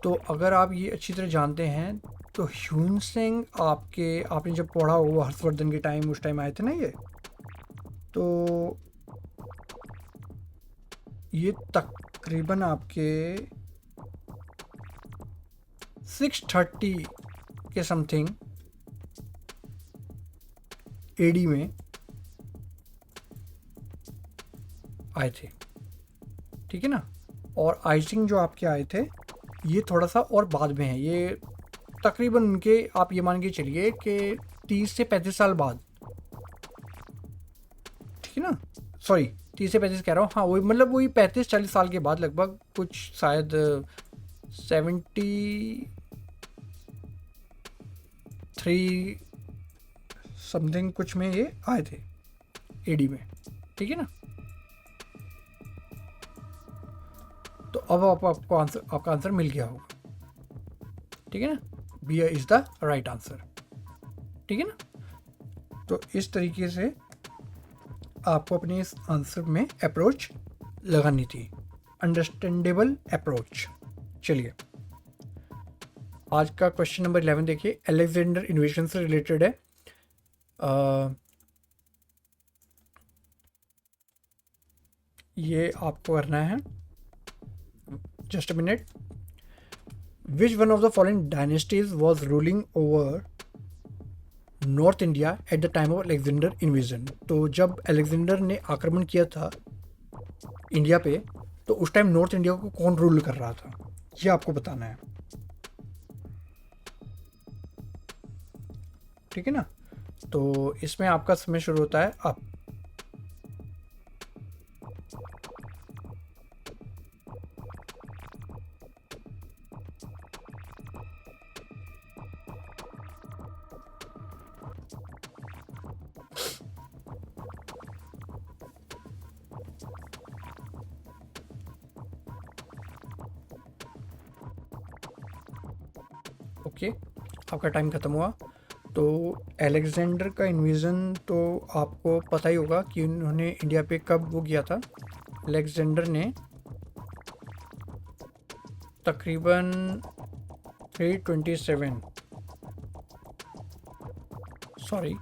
तो अगर आप ये अच्छी तरह जानते हैं तो ह्यूनसेंग आपने जब पढ़ा हो वो हर्षवर्धन के टाइम, उस टाइम आए थे ना ये। तो ये तकरीबन आपके 630 के समथिंग AD में आए थे, ठीक है ना। और आइसिंग जो आपके आए थे ये थोड़ा सा और बाद में है, ये तकरीबन उनके आप ये मान के चलिए कि 30 से 35 साल बाद, ठीक है ना। सॉरी 30 से 35 कह रहा हूँ, हाँ वही मतलब वही 35-40 साल के बाद लगभग, कुछ शायद 73 समथिंग कुछ में ये आए थे एडी में, ठीक है ना। तो अब आपका आंसर मिल गया होगा, ठीक है ना। B is the right answer, ठीक है ना। तो इस तरीके से आपको अपने इस आंसर में अप्रोच लगानी थी, अंडरस्टैंडेबल अप्रोच। चलिए आज का क्वेश्चन नंबर 11 देखिए, अलेक्जेंडर इन्वेजन से रिलेटेड है। ये आपको करना है, just a minute. Which one of the following dynasties was ruling over north India at the time of Alexander invasion. तो जब अलेक्जेंडर ने आक्रमण किया था इंडिया पे, तो उस टाइम नॉर्थ इंडिया को कौन रूल कर रहा था, ये आपको बताना है, ठीक है ना। तो इसमें आपका समय शुरू होता है अब। ओके, आपका टाइम ख़त्म हुआ। तो अलेक्जेंडर का इन्वेजन तो आपको पता ही होगा कि उन्होंने इंडिया पे कब वो किया था। अलेक्जेंडर ने तकरीबन 327 सॉरी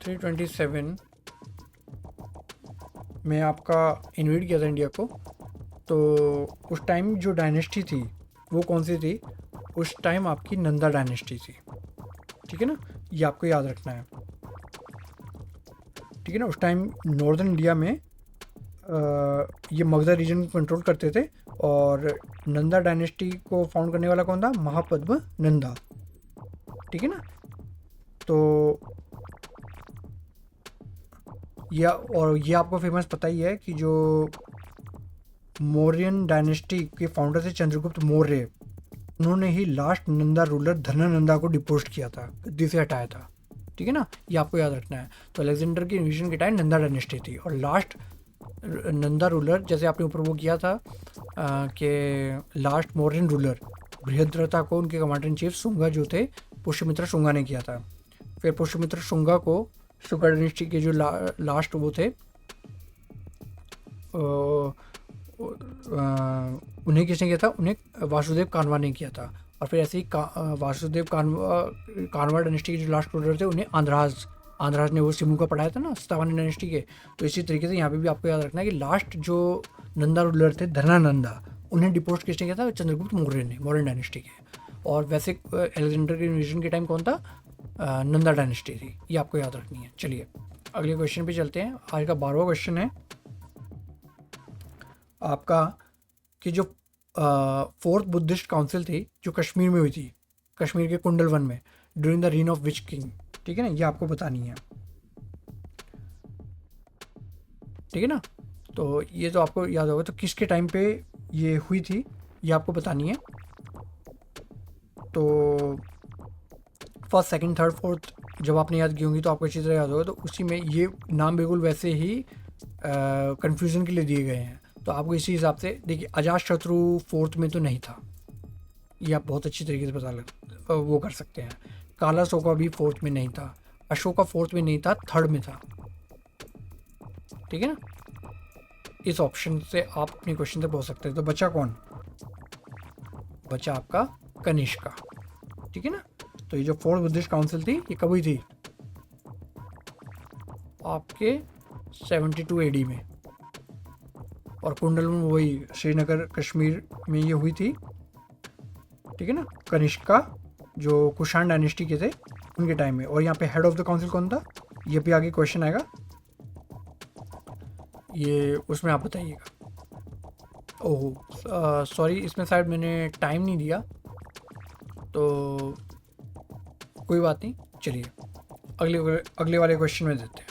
327 में आपका इन्वेड किया था इंडिया को। तो उस टाइम जो डायनेस्टी थी वो कौन सी थी, उस टाइम आपकी नंदा डायनेस्टी थी, ठीक है ना। ये आपको याद रखना है, ठीक है ना। उस टाइम नॉर्दर्न इंडिया में ये मगधा रीजन को कंट्रोल करते थे, और नंदा डायनेस्टी को फाउंड करने वाला कौन था, महापद्म नंदा, ठीक है ना। तो ये आपको फेमस पता ही है कि जो मौर्यन डायनेस्टी के फाउंडर थे चंद्रगुप्त मौर्य, उन्होंने ही लास्ट नंदा रूलर धनानंदा को डिपोस्ट किया था, गद्दी से हटाया था, ठीक है ना। ये आपको याद रखना है। तो अलेक्जेंडर की इन्वेजन के टाइम नंदा डायनेस्टी थी, और लास्ट नंदा रूलर, जैसे आपने ऊपर वो किया था कि लास्ट मौर्यन रूलर बृहद्रथा को उनके कमांडर इन चीफ शुंगा जो थे पुष्यमित्र शुंगा ने किया था। फिर पुष्यमित्र शुंगा को शुंगा डायनेस्टी के जो लास्ट वो थे उन्हें किसने किया था, उन्हें वासुदेव कानवा ने किया था। और फिर ऐसे ही वासुदेव कानवा डायनेस्टी के जो लास्ट रूलर थे उन्हें आंध्राज ने वो सिमू का पढ़ाया था ना, सतावाहन डायनेस्टी के। तो इसी तरीके से यहाँ पे भी आपको याद रखना है कि लास्ट जो नंदा रूलर थे धनानंदा, उन्हें डिपोस्ट किसने किया था, चंद्रगुप्त मौर्य ने, मौर्यन डायनेस्टी के। और वैसे अलेक्जेंडर के इन्वेजन के टाइम कौन था, नंदा डायनेस्टी थी, ये आपको याद रखनी है। चलिए अगले क्वेश्चन पे चलते हैं। आज का 12वां क्वेश्चन है आपका कि जो फोर्थ बुद्धिस्ट काउंसिल थी जो कश्मीर में हुई थी, कश्मीर के कुंडल वन में, during the reign of which king, ठीक है ना, ये आपको बतानी है, ठीक है ना। तो ये तो आपको याद होगा, तो किसके टाइम पे ये हुई थी ये आपको बतानी है। तो फर्स्ट, सेकंड, थर्ड, फोर्थ जब आपने याद की होंगी तो आपको अच्छी तरह याद होगा। तो उसी में ये नाम बिल्कुल वैसे ही कन्फ्यूज़न के लिए दिए गए हैं। तो आपको इसी हिसाब से देखिए, अजातशत्रु फोर्थ में तो नहीं था, ये आप बहुत अच्छी तरीके से वो कर सकते हैं। काला अशोका भी फोर्थ में नहीं था, अशोका फोर्थ में नहीं था, थर्ड में था, ठीक है ना। इस ऑप्शन से आप अपने क्वेश्चन तक पहुंच सकते हैं। तो बचा कौन, बचा आपका कनिष्का, ठीक है ना। तो ये जो फोर्थ बुद्धिस्ट काउंसिल थी ये कब हुई थी, आपके 72 AD में, और कुंडल में वही श्रीनगर कश्मीर में ये हुई थी ठीक है ना, कनिष्का जो कुषाण डायनेस्टी के थे उनके टाइम में। और यहाँ पे हेड ऑफ द काउंसिल कौन था, ये भी आगे क्वेश्चन आएगा, ये उसमें आप बताइएगा। ओह सॉरी, इसमें शायद मैंने टाइम नहीं दिया, तो कोई बात नहीं, चलिए अगले वाले क्वेश्चन में देते हैं।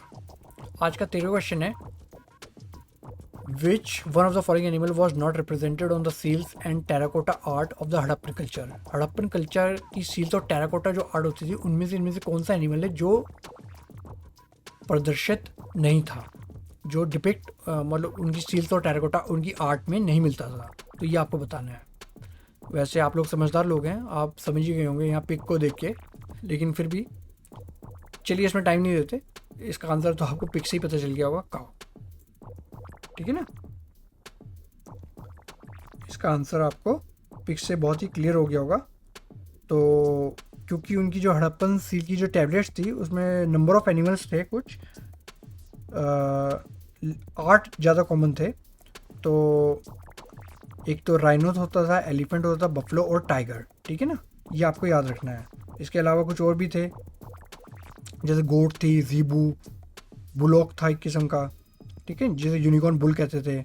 आज का 13वां क्वेश्चन है, which one of the following animal was not represented on the seals and terracotta art of the Harappan culture. Harappan culture की सील्स और टेराकोटा जो आर्ट होती थी इनमें से कौन सा एनिमल है जो प्रदर्शित नहीं था, जो डिपिक्ट मतलब उनकी सील्स और टेराकोटा उनकी आर्ट में नहीं मिलता था, तो ये आपको बताना है। वैसे आप लोग समझदार लोग हैं, आप समझ ही गए होंगे यहाँ पिक को देख के, लेकिन फिर भी चलिए इसमें टाइम नहीं देते, इसका आंसर तो आपको पिक से ही पता चल गया होगा, काऊ। ठीक है ना, इसका आंसर आपको पिक से बहुत ही क्लियर हो गया होगा। तो क्योंकि उनकी जो हड़प्पन सील की जो टैबलेट्स थी उसमें नंबर ऑफ एनिमल्स थे, कुछ 8 ज़्यादा कॉमन थे। तो एक तो राइनो होता था, एलिफेंट होता था, बफलो और टाइगर। ठीक है ना, ये आपको याद रखना है। इसके अलावा कुछ और भी थे, जैसे गोट थी, जीबू, बुलॉक था एक किस्म का, ठीक है, जिसे यूनिकॉर्न बुल कहते थे।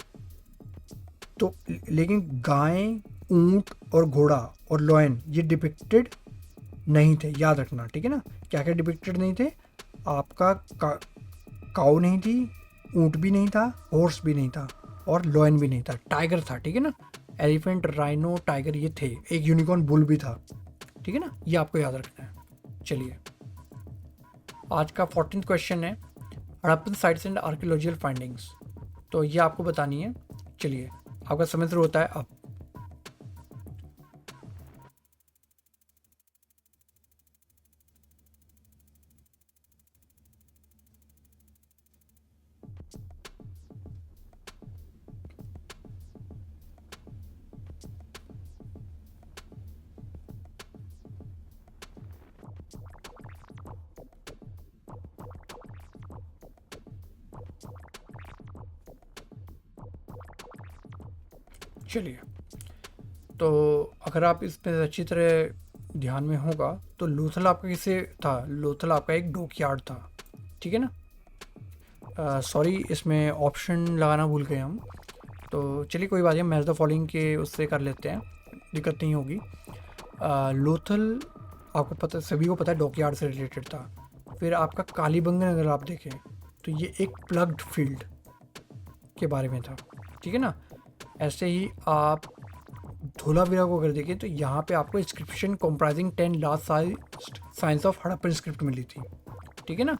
तो लेकिन गाय, ऊंट और घोड़ा और लॉयन ये डिपिक्टेड नहीं थे, याद रखना। ठीक है ना, क्या क्या डिपिक्टेड नहीं थे, आपका काऊ नहीं थी, ऊंट भी नहीं था, हॉर्स भी नहीं था और लॉयन भी नहीं था, टाइगर था। ठीक है ना, एलिफेंट, राइनो, टाइगर ये थे, एक यूनिकॉर्न बुल भी था। ठीक है ना, ये आपको याद रखना है। चलिए आज का 14th क्वेश्चन है, Harappan sites and archaeological findings, तो ये आपको बतानी है। चलिए आपका समय शुरू होता है अब। चलिए, तो अगर आप इस पर अच्छी तरह ध्यान में होगा तो लोथल आपका किससे था, लोथल आपका एक डॉकयार्ड था। ठीक है ना, सॉरी इसमें ऑप्शन लगाना भूल गए हम, तो चलिए कोई बात नहीं, मैच द फॉलोइंग के उससे कर लेते हैं, दिक्कत नहीं होगी। लोथल आपको पता, सभी को पता है, डॉकयार्ड से रिलेटेड था। फिर आपका कालीबंगन अगर आप देखें तो ये एक प्लग्ड फील्ड के बारे में था। ठीक है ना, ऐसे ही आप धोलावीरा को अगर देखें तो यहाँ पे आपको inscription comprising 10 last signs of Harappan script मिली थी। ठीक है ना,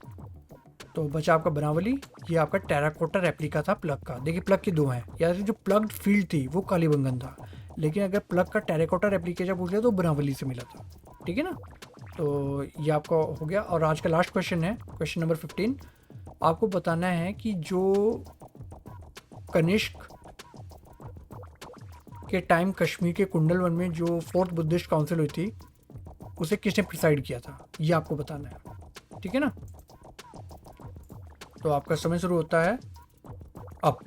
तो बचा आपका बनावली, ये आपका टेराकोटा रेप्लिका था प्लग का। देखिए प्लग के दो हैं, या जो प्लग्ड फील्ड थी वो कालीबंगन था, लेकिन अगर प्लग का टेराकोटा रेप्लिका जब पूछ लिया तो बनावली से मिला था। ठीक है ना, तो ये आपका हो गया। और आज का लास्ट क्वेश्चन है, क्वेश्चन नंबर 15, आपको बताना है कि जो कनिष्क के टाइम कश्मीर के कुंडलवन में जो 4th बुद्धिस्ट काउंसिल हुई थी उसे किसने प्रिसाइड किया था, ये आपको बताना है। ठीक है ना, तो आपका समय शुरू होता है अब।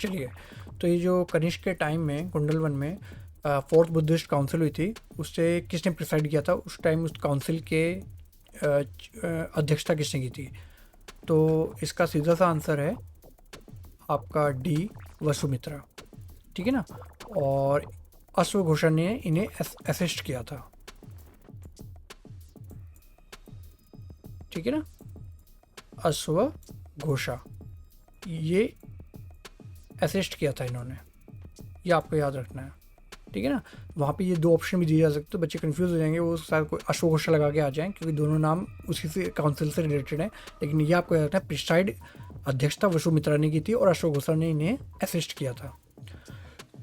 चलिए, तो ये जो कनिष्क के टाइम में कुंडलवन में 4th बुद्धिस्ट काउंसिल हुई थी, उससे किसने प्रिसाइड किया था उस टाइम, उस काउंसिल के अध्यक्षता किसने की थी? तो इसका सीधा सा आंसर है आपका डी, वसुमित्रा। ठीक है ना, और अश्वघोषा ने इन्हें असिस्ट किया था। ठीक है ना, अश्वघोषा, ये असिस्ट किया था इन्होंने, ये आपको याद रखना है। ठीक है ना, वहाँ पे ये दो ऑप्शन भी दिए जा सकते, तो बच्चे कंफ्यूज हो जाएंगे, वो शायद कोई अश्वघोषा लगा के आ जाएं, क्योंकि दोनों नाम उसी से काउंसिल से रिलेटेड हैं। लेकिन ये आपको याद रखना है, प्रिसाइड अध्यक्षता वसुमित्रा ने की थी और अश्वघोषा ने इन्हें असिस्ट किया था।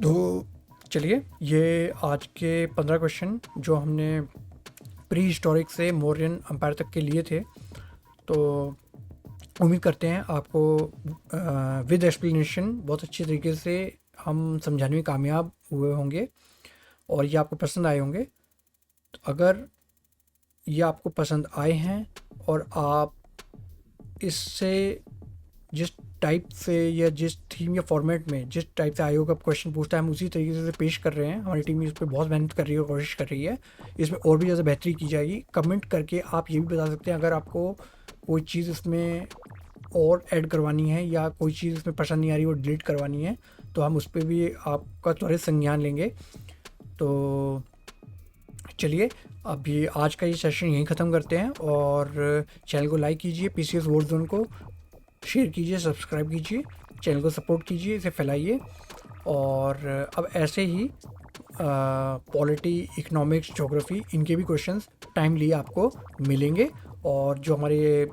तो चलिए, ये आज के 15 क्वेश्चन जो हमने प्री हिस्टोरिक से मौर्यन अंपायर तक के लिए थे, तो उम्मीद करते हैं आपको विद एक्सप्लेनेशन बहुत अच्छे तरीके से हम समझाने में कामयाब हुए होंगे और ये आपको पसंद आए होंगे। तो अगर ये आपको पसंद आए हैं और आप इससे जिस टाइप से या जिस थीम या फॉर्मेट में जिस टाइप से आयोग अब क्वेश्चन पूछता है हम उसी तरीके से पेश कर रहे हैं, हमारी टीम इस पर बहुत मेहनत कर रही है और कोशिश कर रही है इसमें और भी ज़्यादा बेहतरी की जाएगी। कमेंट करके आप ये भी बता सकते हैं अगर आपको कोई चीज़ इसमें और ऐड करवानी है या कोई चीज़ इसमें पसंद नहीं आ रही वो डिलीट करवानी है, तो हम उस पर भी आपका त्वरित संज्ञान लेंगे। तो चलिए अभी आज का ये सेशन यहीं ख़त्म करते हैं और चैनल को लाइक कीजिए, पीसीएस वॉर जोन को शेयर कीजिए, सब्सक्राइब कीजिए, चैनल को सपोर्ट कीजिए, इसे फैलाइए। और अब ऐसे ही पॉलिटी, इकोनॉमिक्स, ज्योग्राफी इनके भी क्वेश्चंस टाइमली आपको मिलेंगे। और जो हमारे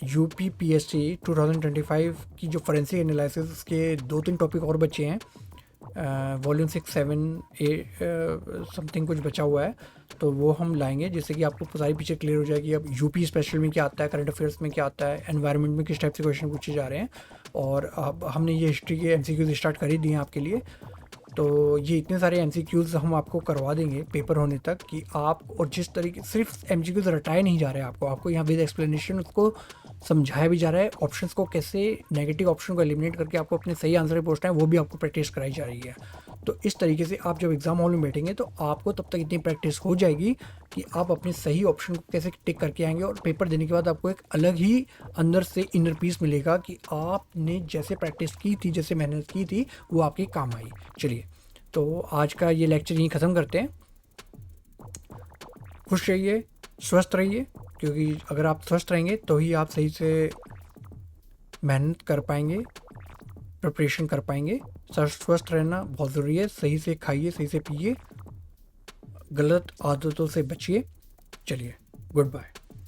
UPPSC 2025 की जो फोरेंसिक एनालिसिस के 2-3 टॉपिक और बचे हैं, वॉल्यूम 6, 7, 8 समथिंग कुछ बचा हुआ है, तो वो हम लाएंगे जिससे कि आपको सारी पिक्चर क्लियर हो जाएगी। अब यूपी स्पेशल में क्या आता है, करंट अफेयर्स में क्या आता है, एनवायरनमेंट में किस टाइप से क्वेश्चन पूछे जा रहे हैं। और अब हमने ये हिस्ट्री के MCQs स्टार्ट कर ही दिए हैं आपके लिए। तो ये इतने सारे MCQs हम आपको करवा देंगे पेपर होने तक कि आप, और जिस तरीके सिर्फ MCQs रटाए नहीं जा रहे हैं आपको यहाँ विद एक्सप्लेनेशन उसको समझाया भी जा रहा है। ऑप्शंस को कैसे, नेगेटिव ऑप्शन को एलिमिनेट करके आपको अपने सही आंसर पे पहुंचना है वो भी आपको प्रैक्टिस कराई जा रही है। तो इस तरीके से आप जब एग्ज़ाम हॉल में बैठेंगे तो आपको तब तक इतनी प्रैक्टिस हो जाएगी कि आप अपने सही ऑप्शन को कैसे टिक करके आएंगे और पेपर देने के बाद आपको एक अलग ही अंदर से इनर पीस मिलेगा कि आपने जैसे प्रैक्टिस की थी, जैसे मेहनत की थी, वो आपके काम आई। चलिए तो आज का ये लेक्चर यहीं ख़त्म करते हैं। खुश रहिए, स्वस्थ रहिए, क्योंकि अगर आप स्वस्थ रहेंगे तो ही आप सही से मेहनत कर पाएंगे, प्रिपरेशन कर पाएंगे। स्वस्थ रहना बहुत ज़रूरी है। सही से खाइए, सही से पिए, गलत आदतों से बचिए। चलिए, गुड बाय।